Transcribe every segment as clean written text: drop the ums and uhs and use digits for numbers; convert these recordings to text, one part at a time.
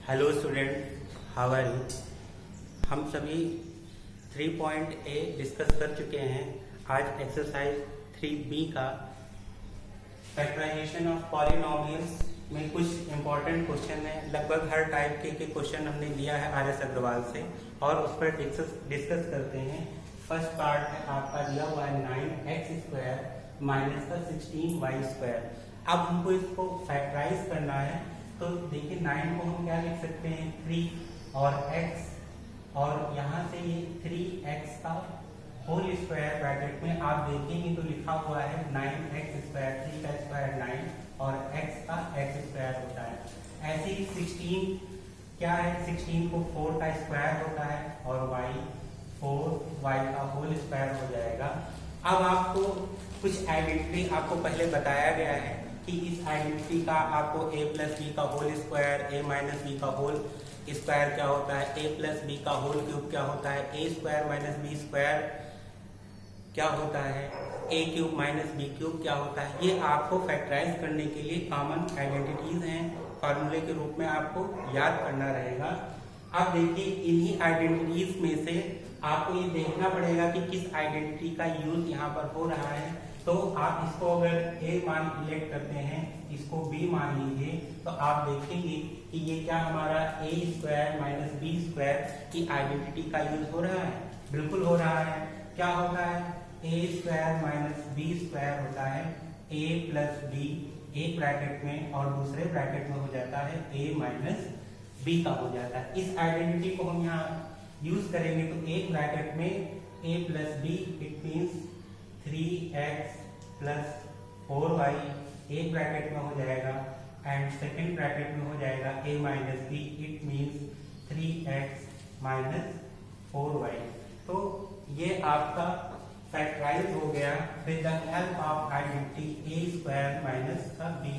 Hello student, how are you. हम सभी 3.A discuss कर चुके हैं। आज एक्सरसाइज 3B का फैक्टराइजेशन ऑफ पॉलिनोमियल्स में कुछ इंपॉर्टेंट क्वेश्चन है। लगभग हर टाइप के क्वेश्चन हमने लिया है RS अग्रवाल से और उस पर डिस्कस करते हैं। फर्स्ट पार्ट है आपका दिया हुआ है 9x² माइनस का 16y²। अब हमको इसको फैक्टराइज करना है, तो देखिए 9 को हम क्या लिख सकते हैं 3 और x, और यहाँ से ये 3x का होल स्क्वायर ब्रैकेट में आप देखेंगे तो लिखा हुआ है 9x², 3 का स्क्वायर 9 और x का x² होता है। ऐसे ही 16 क्या है, 16 को 4 का स्क्वायर होता है और y 4y का होल स्क्वायर हो जाएगा। अब आपको कुछ आइडेंटिटी आपको पहले बताया गया है कि इस आइडेंटिटी का आपको a प्लस बी का whole square, a minus B का होल स्क्वायर क्या होता है, a प्लस बी का होल क्यूब क्या होता है, a square minus B square क्या होता है, a cube minus B cube क्या होता है। ये आपको फैक्टराइज करने के लिए कॉमन आइडेंटिटीज हैं, फॉर्मूले के रूप में आपको याद करना रहेगा। अब देखिए इन्हीं आइडेंटिटीज में से आपको ये देखना पड़ेगा कि किस आइडेंटिटी का यूज यहाँ पर हो रहा है। तो आप इसको अगर a मान इलेक्ट करते हैं, इसको b मान लीजिए, तो आप देखेंगे कि ये क्या हमारा a² माइनस बी स्क्वायर की आइडेंटिटी का यूज हो रहा है। बिल्कुल हो रहा है। क्या होता है, a² माइनस बी स्क्वायर होता है a प्लस बी, एक ब्रैकेट में और दूसरे ब्रैकेट में हो जाता है a माइनस बी का हो जाता है। इस आइडेंटिटी को हम यहाँ यूज करेंगे तो एक ब्रैकेट में a plus B, it means 3x plus 4y एक ब्रैकेट में हो जाएगा, एंड सेकेंड ब्रैकेट में हो जाएगा a minus B, it means 3x minus 4y। तो ये आपका फैक्टराइज हो गया with the help of identity a² minus का b²।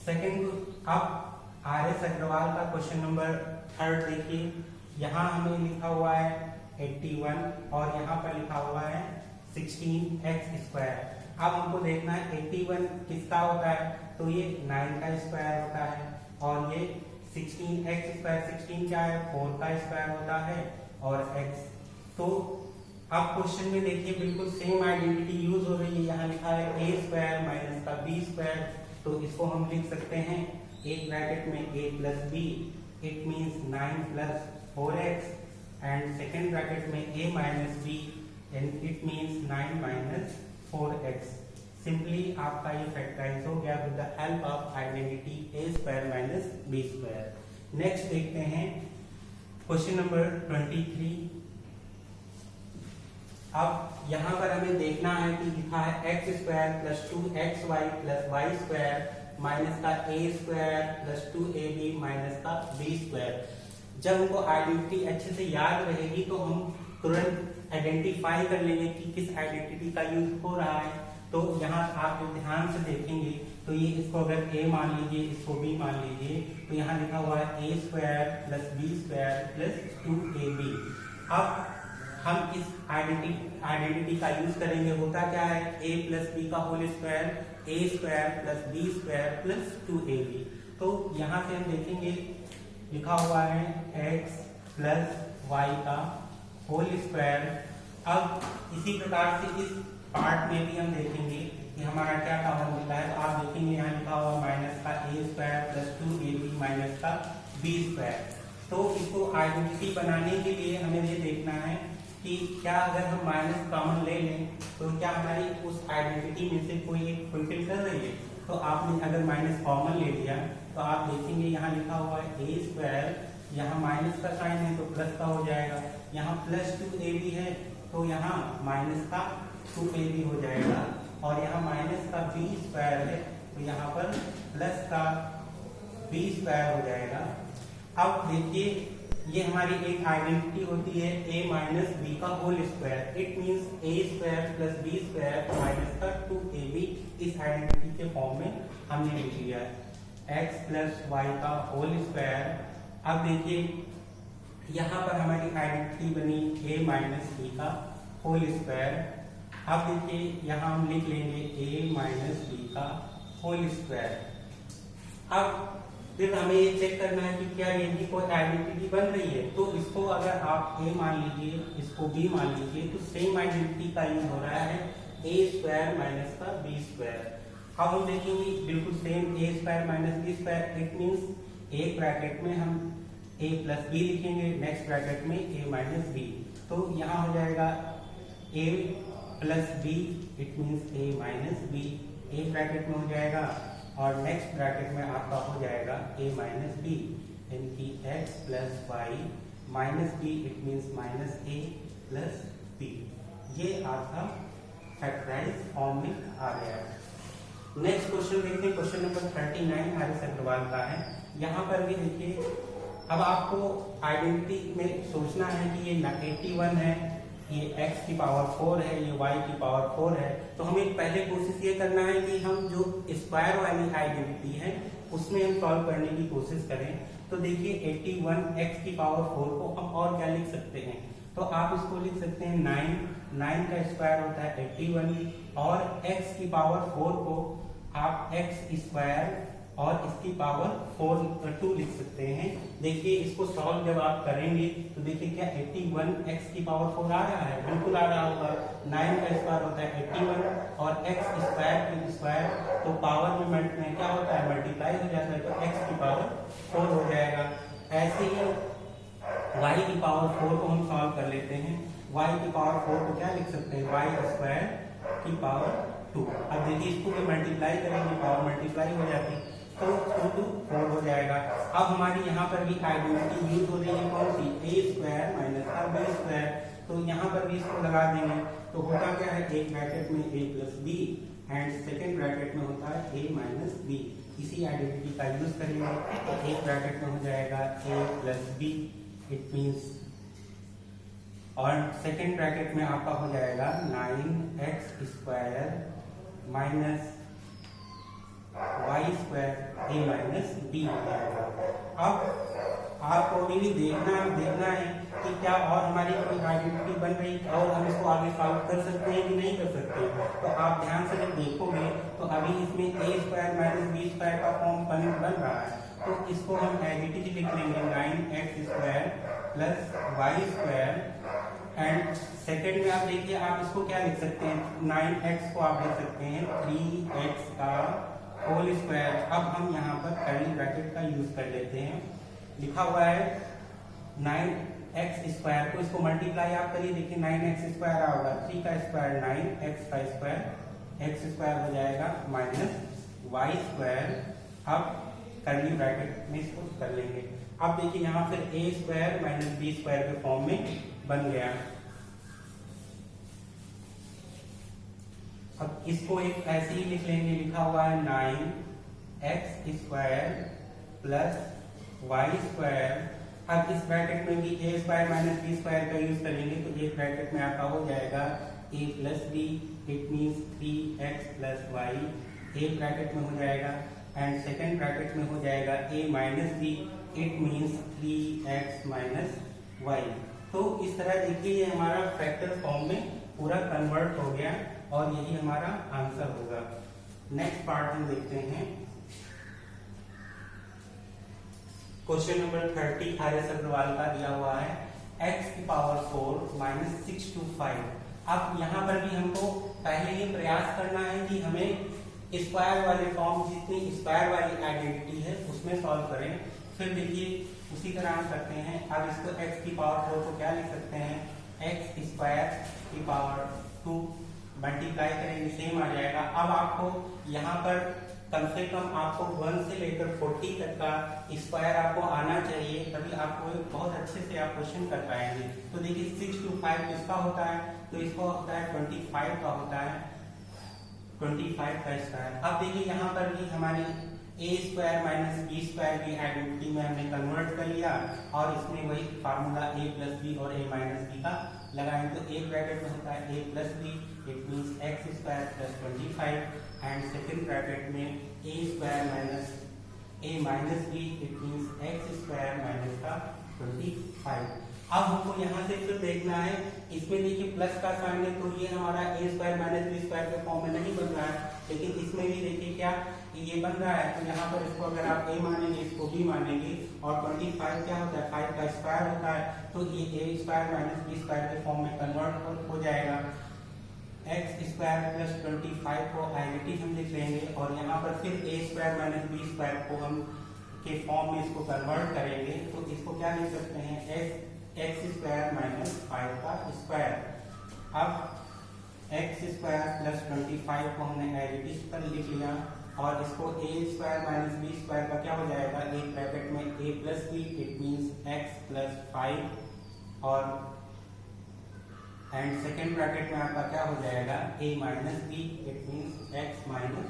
सेकेंड, अब RS अग्रवाल का क्वेश्चन नंबर 3 देखिए। यहाँ हमें लिखा हुआ है 81 और यहाँ पर लिखा हुआ है 16x²। अब हमको देखना है 81 किसका होता है, तो ये 9 का स्क्वायर होता है, और ये 16x², 16 क्या है, 4 का स्क्वायर होता है, और x। तो अब क्वेश्चन में देखिए बिल्कुल सेम आइडेंटिटी यूज हो रही है। यहाँ लिखा है a² माइनस का b², तो इसको हम लिख सकते हैं एक ब्रैकेट में a plus B, it means 9 plus 4x, and second bracket में a minus B, and it means 9 minus 4x। Simply आपका ये फैक्टराइज हो गया with the help of identity a² minus b²। Next देखते हैं क्वेश्चन नंबर 23। अब यहाँ पर हमें देखना है कि लिखा है x² plus 2xy plus y² minus का a² प्लस 2ab माइनस का b²। जब हमको आइडेंटिटी अच्छे से याद रहेगी तो हम तुरंत आइडेंटिफाई कर लेंगे कि किस आइडेंटिटी का यूज हो रहा है। तो यहाँ आप ध्यान से देखेंगे तो ये इसको अगर a मान लीजिए, इसको b मान लीजिए, तो यहाँ लिखा हुआ है a² plus b² plus 2ab। अब हम इस आइडेंटिटी का यूज करेंगे। होता क्या है, a प्लस बी का whole square, a² plus b² plus 2ab। तो यहाँ से हम देखेंगे लिखा हुआ है x प्लस y का होल स्क्वायर। अब इसी प्रकार से इस पार्ट में भी हम देखेंगे कि हमारा क्या कॉमन मिलता है। तो आप देखेंगे यहाँ लिखा हुआ माइनस का a² प्लस 2ab माइनस का b²। तो इसको आइडेंटिटी बनाने के लिए हमें ये देखना है कि क्या अगर हम माइनस कॉमन ले लें तो क्या हमारी उस आइडेंटिटी में से कोई एक फुलफिल कर रही है। तो आपने अगर माइनस कॉमन ले लिया तो आप देखेंगे यहाँ लिखा हुआ है a², यहाँ माइनस का साइन है तो प्लस का हो जाएगा, यहाँ प्लस 2ab है तो यहाँ माइनस का 2ab हो जाएगा, और यहाँ माइनस का b² है तो यहाँ पर प्लस का b² हो जाएगा। अब देखिए ये हमारी एक आइडेंटिटी होती है a माइनस बी का whole square, it means a² plus b² minus का 2ab। इस आइडेंटिटी के फॉर्म में हमने लिख लिया है x प्लस y का होल स्क्वायर। अब देखिए यहाँ पर हमारी आइडेंटिटी बनी a माइनस बी का होल स्क्वायर। अब देखिए यहाँ हम लिख लेंगे a माइनस बी का होल स्क्वायर। अब फिर हमें ये चेक करना है कि क्या इनकी कोई आइडेंटिटी बन रही है। तो इसको अगर आप a मान लीजिए, इसको b मान लीजिए, तो सेम आइडेंटिटी का यूज हो रहा है a स्क्वायर माइनस का b स्क्वायर। अब हम देखेंगे बिल्कुल same a square minus b square, it means एक ब्रैकेट में हम a प्लस b लिखेंगे, नेक्स्ट ब्रैकेट में a माइनस b। तो यहाँ हो जाएगा a plus b, it means a minus b, एक ब्रैकेट में हो जाएगा, और नेक्स्ट ब्रैकेट में आपका हो जाएगा a माइनस b, यानी x plus Y minus b, it means minus a plus b। ये आपका फैक्टराइज फॉर्म में आ गया है। नेक्स्ट क्वेश्चन देखते हैं, question number 39 R S Agarwal का है। यहाँ पर भी देखिए, अब आपको आइडेंटिटी में सोचना है कि ये 81 है, ये x की पावर 4 है, ये y की पावर 4 है। तो हमें पहले कोशिश ये करना है कि हम जो स्क्वायर वाली आइडेंटिटी है उसमें हम सॉल्व करने की कोशिश करें। तो देखिए 81 x की पावर 4 को हम और क्या लिख सकते हैं, तो आप इसको लिख सकते हैं 9 का स्क्वायर होता है 81, और x की पावर 4 को आप x स्क्वायर और इसकी पावर 2 लिख सकते हैं। देखिए इसको सॉल्व जब आप करेंगे तो देखिए क्या 81 x की पावर 4 आ रहा है, बिल्कुल आ रहा होगा। 9 का स्क्वायर होता है 81 और x स्क्वायर की स्क्वायर, तो पावर में क्या होता है, मल्टीप्लाई हो जाता है, तो x की पावर 4 हो जाएगा। ऐसे ही y की पावर 4 को हम सॉल्व कर लेते हैं। y की पावर 4 को क्या लिख सकते हैं, y स्क्वायर की पावर 2। अब देखिए इसको भी मल्टीप्लाई करेंगे, पावर मल्टीप्लाई हो जाती है, तो 2 to 4 हो जाएगा। अब हमारी यहाँ पर भी आइडेंटिटी यूज हो रही है कौन सी, a स्क्वायर माइनस का b स्क्वायर। तो यहाँ पर भी इसको लगा देंगे, तो होता क्या है, एक ब्रैकेट में a plus b and second bracket में होता है a माइनस b। इसी आइडेंटिटी का यूज करेंगे, तो एक ब्रैकेट में हो जाएगा a plus b, it means, और सेकेंड ब्रैकेट में आपका हो जाएगा 9x square minus y square a minus b हो जाएगा। अब आपको भी देखना है कि क्या और हमारी कोई आइडेंटिटी बन रही है और हम इसको आगे सॉल्व कर सकते हैं कि नहीं कर सकते। तो आप ध्यान से जब देखोगे तो अभी इसमें a square minus b square का फॉर्म बन रहा है, तो इसको हम एज इट इज लिख लेंगे 9x square plus y square, and second में आप देखिए आप इसको क्या लिख सकते हैं, 9x को आप लिख सकते हैं 3x का होल स्क्वायर। अब हम यहाँ पर कर्ली ब्रैकेट का यूज कर लेते हैं, लिखा हुआ है 9x स्क्वायर को, इसको मल्टीप्लाई आप करिए, देखिए 9x स्क्वायर होगा 3 का स्क्वायर 9x का स्क्वायर, x स्क्वायर हो जाएगा माइनस y स्क्वायर। अब कर्ली ब्रैकेट में इसको कर लेंगे। अब देखिए यहाँ फिर a square minus b square के फॉर्म में बन गया। अब इसको एक ऐसे ही लिख लेंगे, लिखा हुआ है 9x square plus y square. अब इस ब्रैकेट में भी a square minus b square का यूज करेंगे, तो एक ब्रैकेट में आपका हो जाएगा a plus b, it means 3x plus y, एक ब्रैकेट में हो जाएगा, एंड सेकेंड ब्रैकेट में हो जाएगा a minus b, it means 3x minus y। तो इस तरह देखिए ये हमारा फैक्टर फॉर्म में पूरा कन्वर्ट हो गया और यही हमारा आंसर होगा। नेक्स्ट पार्ट हम देखते हैं, question number 30 R S Agarwal का दिया हुआ है x की पावर 4 माइनस 6 to 5। अब यहाँ पर भी हमको पहले ये प्रयास करना है कि हमें स्क्वायर वाले फॉर्म, जितनी स्क्वायर वाली आइडेंटिटी है उसमें सॉल्व करें। फिर देखिए उसी तरह हम करते हैं। अब इसको x की पावर 4 को क्या लिख सकते हैं, x स्क्वायर की पावर 2 मल्टीप्लाई करेंगे, सेम आ जाएगा। अब आपको यहाँ पर कम से कम आपको 1 से लेकर 40 तक का स्क्वायर आपको आना चाहिए, तभी आपको बहुत अच्छे से आप क्वेश्चन कर पाएंगे। तो देखिए 6 to 5 किसका होता है, तो इसको होता है 25 का होता है, 25 का स्क्वायर। अब देखिए यहाँ पर भी हमारी a square minus b square की आइडेंटिटी में हमने कन्वर्ट कर लिया और इसमें वही फार्मूला a प्लस b और a माइनस b का लगाएं। तो एक ब्रैकेट में होता है a plus b, it means x square plus 25, and second bracket में a square minus a minus b, it means x square minus का 25। अब हमको यहाँ से फिर देखना है, इसमें देखिए प्लस का साइन है, तो ये हमारा a square minus b square के फॉर्म में नहीं बन रहा है, लेकिन इसमें भी देखिए क्या ये बन रहा है, तो यहाँ पर इसको अगर आप a मानेंगे, इसको b मानेंगे, और 25 क्या होता है, 5 का स्क्वायर होता है, तो ये a square minus b square के फॉर्म में कन्वर्ट हो जाएगा। x स्क्वायर प्लस 25 को आइडेंटिटी हम लिख लेंगे, और यहाँ पर फिर a square minus b square को हम के फॉर्म में इसको कन्वर्ट करेंगे, तो इसको क्या लिख सकते हैं, x स्क्वायर माइनस 5 का स्क्वायर। अब एक्स स्क्वायर प्लस 25 को हमने एडिटिव पर लिख लिया, और इसको a square minus b square का क्या हो जाएगा, एक ब्रैकेट में a plus b, it means x plus 5, और एंड सेकेंड ब्रैकेट में आपका क्या हो जाएगा, a minus b, it means x minus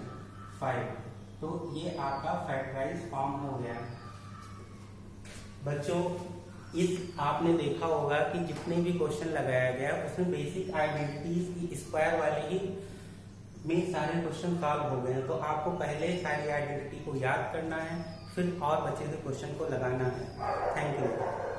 5। तो ये आपका फैक्टराइज फॉर्म हो गया। बच्चों, इस आपने देखा होगा कि जितने भी क्वेश्चन लगाया गया उसमें बेसिक आइडेंटिटीज की स्क्वायर वाले ही में सारे क्वेश्चन सॉल्व हो गए हैं। तो आपको पहले सारी आइडेंटिटी को याद करना है, फिर और बचे हुए क्वेश्चन को लगाना है। Thank you.